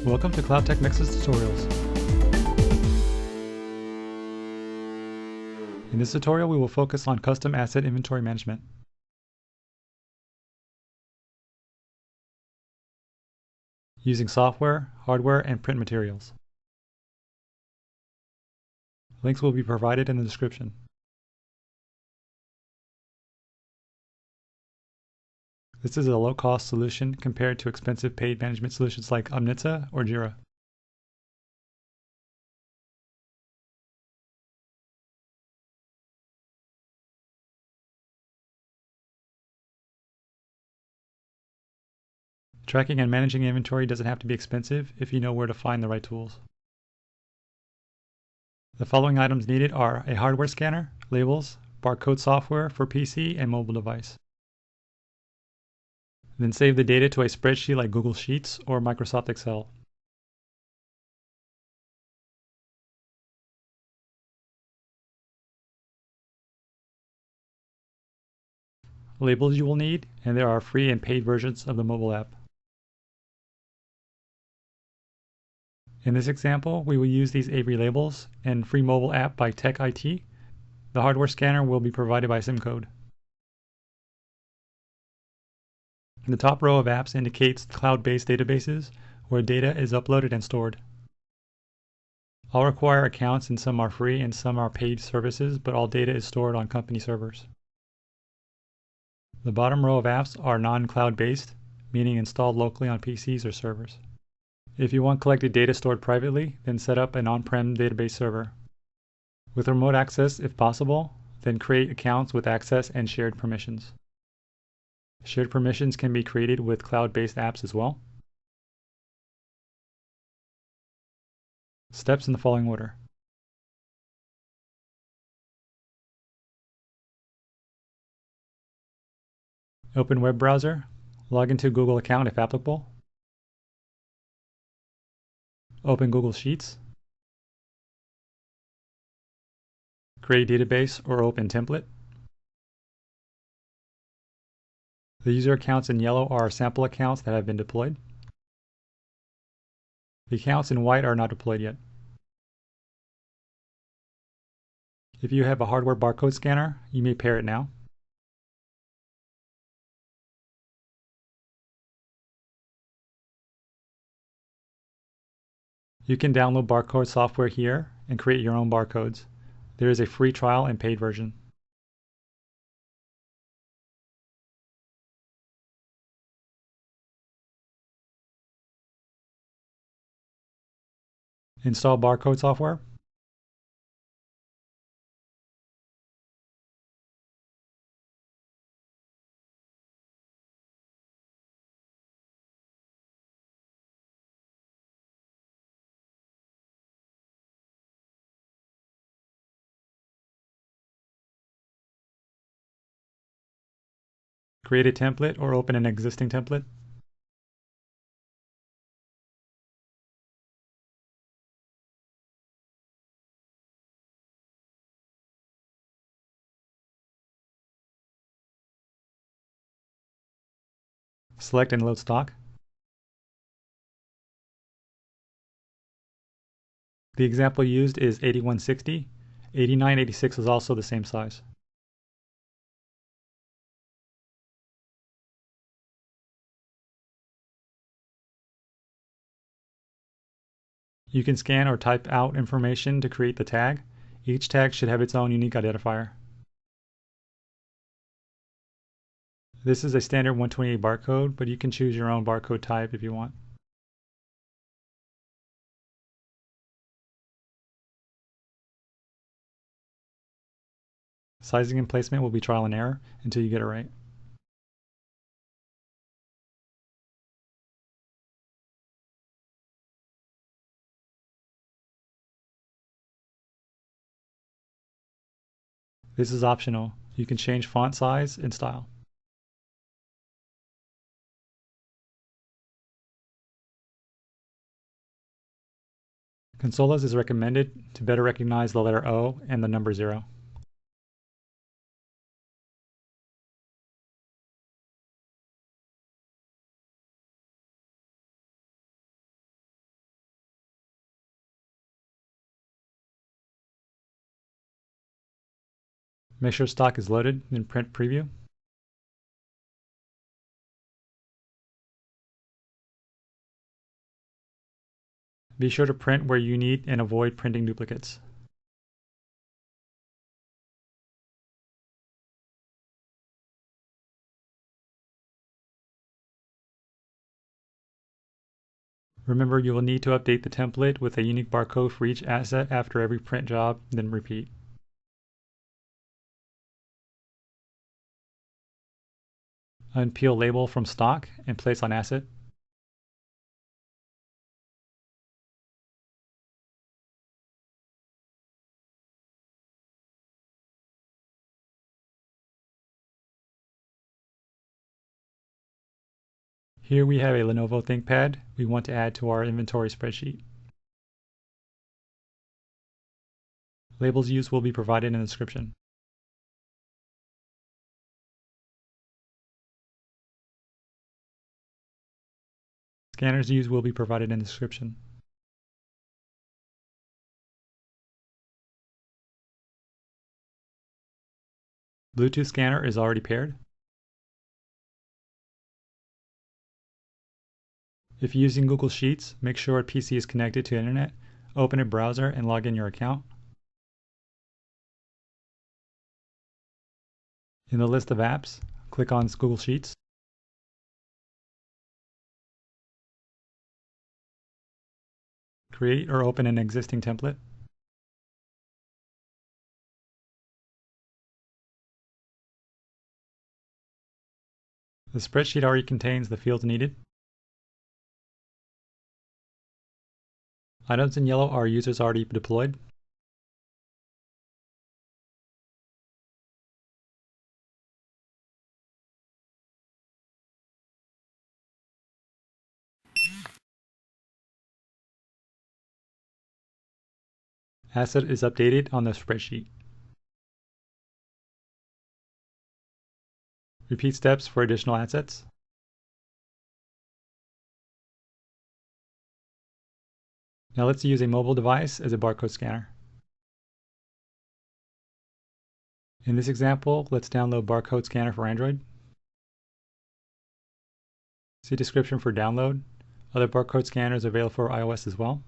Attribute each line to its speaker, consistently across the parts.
Speaker 1: Welcome to Cloud Tech Nexus Tutorials. In this tutorial, we will focus on custom asset inventory management. Using software, hardware, and print materials. Links will be provided in the description. This is a low-cost solution compared to expensive paid management solutions like Omnitsa or Jira. Tracking and managing inventory doesn't have to be expensive if you know where to find the right tools. The following items needed are a hardware scanner, labels, barcode software for PC and mobile device. Then save the data to a spreadsheet like Google Sheets or Microsoft Excel. Labels you will need, and there are free and paid versions of the mobile app. In this example, we will use these Avery labels and free mobile app by Tech IT. The hardware scanner will be provided by SimCode. The top row of apps indicates cloud-based databases where data is uploaded and stored. All require accounts and some are free and some are paid services, but all data is stored on company servers. The bottom row of apps are non-cloud-based, meaning installed locally on PCs or servers. If you want collected data stored privately, then set up an on-prem database server. With remote access, if possible, then create accounts with access and shared permissions. Shared permissions can be created with cloud-based apps as well. Steps in the following order. Open web browser. Log into Google account if applicable. Open Google Sheets. Create database or open template. The user accounts in yellow are sample accounts that have been deployed. The accounts in white are not deployed yet. If you have a hardware barcode scanner, you may pair it now. You can download barcode software here and create your own barcodes. There is a free trial and paid version. Install barcode software. Create a template or open an existing template. Select and load stock. The example used is 8160. 8986 is also the same size. You can scan or type out information to create the tag. Each tag should have its own unique identifier. This is a standard 128 barcode, but you can choose your own barcode type if you want. Sizing and placement will be trial and error until you get it right. This is optional. You can change font size and style. Consolas is recommended to better recognize the letter O and the number 0. Make sure stock is loaded, then print preview. Be sure to print where you need and avoid printing duplicates. Remember, you will need to update the template with a unique barcode for each asset after every print job, then repeat. Unpeel label from stock and place on asset. Here we have a Lenovo ThinkPad we want to add to our inventory spreadsheet. Labels used will be provided in the description. Scanners used will be provided in the description. Bluetooth scanner is already paired. If you're using Google Sheets, make sure a PC is connected to the internet, open a browser and log in your account. In the list of apps, click on Google Sheets. Create or open an existing template. The spreadsheet already contains the fields needed. Items in yellow are users already deployed. Asset is updated on the spreadsheet. Repeat steps for additional assets. Now let's use a mobile device as a barcode scanner. In this example, let's download Barcode Scanner for Android. See description for download. Other barcode scanners are available for iOS as well.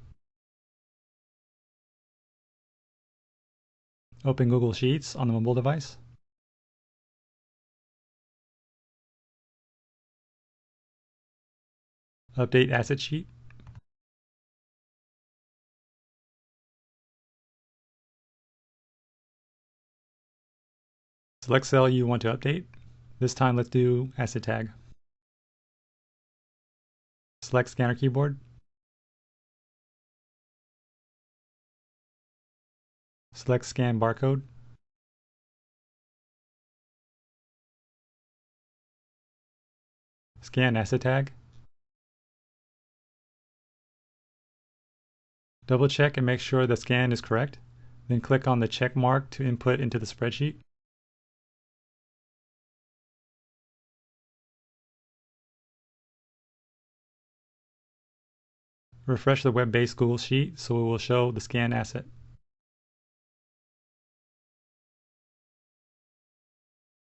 Speaker 1: Open Google Sheets on the mobile device. Update asset sheet. Select cell you want to update. This time let's do asset tag. Select scanner keyboard. Select scan barcode. Scan asset tag. Double check and make sure the scan is correct. Then click on the check mark to input into the spreadsheet. Refresh the web-based Google Sheet so it will show the scanned asset.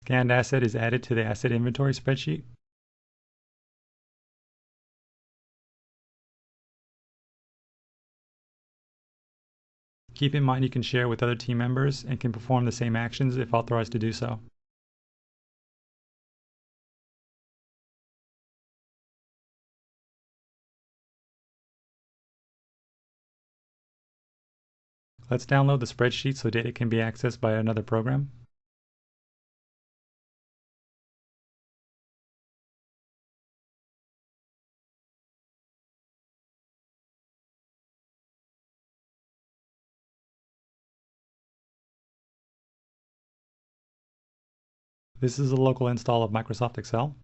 Speaker 1: Scanned asset is added to the asset inventory spreadsheet. Keep in mind you can share with other team members and can perform the same actions if authorized to do so. Let's download the spreadsheet so data can be accessed by another program. This is a local install of Microsoft Excel.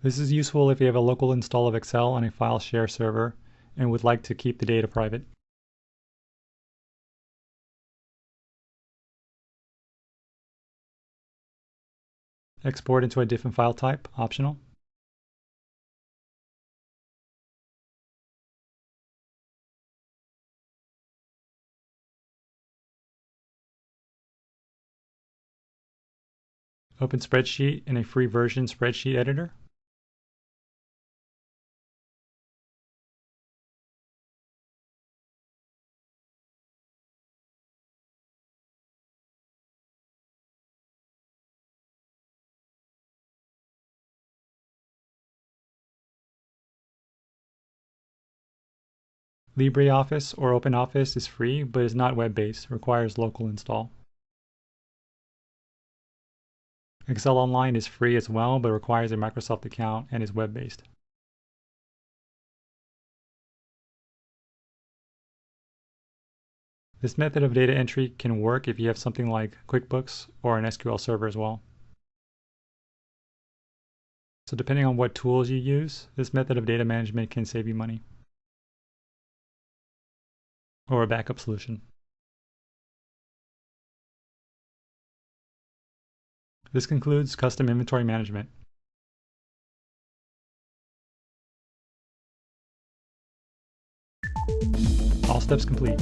Speaker 1: This is useful if you have a local install of Excel on a file share server and would like to keep the data private. Export into a different file type, optional. Open spreadsheet in a free version spreadsheet editor. LibreOffice or OpenOffice is free, but is not web-based, requires local install. Excel Online is free as well, but requires a Microsoft account and is web-based. This method of data entry can work if you have something like QuickBooks or an SQL server as well. So depending on what tools you use, this method of data management can save you money. Or a backup solution. This concludes custom inventory management. All steps complete.